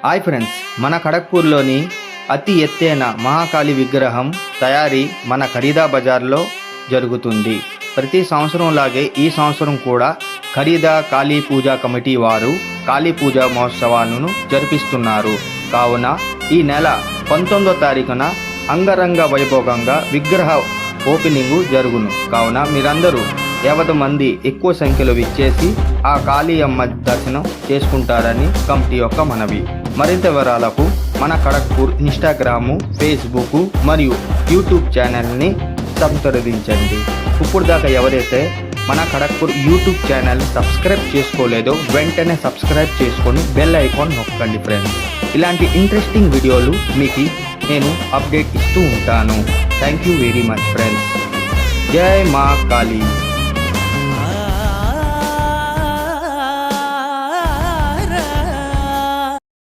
Hi friends, మన ఖడగ్పూర్లోని అతి ఎత్తైన మహాకాళి విగ్రహం తయారీ మన ఖరీదా బజార్లో జరుగుతుంది. ప్రతి సంవత్సరం లాగే ఈ సంవత్సరం కూడా ఖరీదా కాళీ పూజా కమిటీ వారు కాళీ పూజా మహోత్సవాలను జరిపిస్తున్నారు. కావున ఈ నెల 19వ తారీఖున అంగరంగ వైభోగంగా విగ్రహ ఓపెనింగ్ జరుగును. కావున మీరందరూ 50 మంది ఎక్కువ సంఖ్యలో విచ్చేసి ఆ కాళీ అమ్మ దర్శనం చేసుకుంటారని కమిటీ యొక్క మనవి. మరింత వివరాలకు మన ఖడగ్పూర్ ఇన్స్టాగ్రాము, ఫేస్బుక్ మరియు యూట్యూబ్ ఛానల్ని సంప్రదించండి. ఇప్పుడు దాకా ఎవరైతే మన ఖడగ్పూర్ యూట్యూబ్ ఛానల్ సబ్స్క్రైబ్ చేసుకోలేదో వెంటనే సబ్స్క్రైబ్ చేసుకొని బెల్ ఐకాన్ నొక్కండి ఫ్రెండ్స్. ఇలాంటి ఇంట్రెస్టింగ్ వీడియోలు మీకు నేను అప్డేట్ ఇస్తూ ఉంటాను. Thank you very much friends. జై మా కాళీ.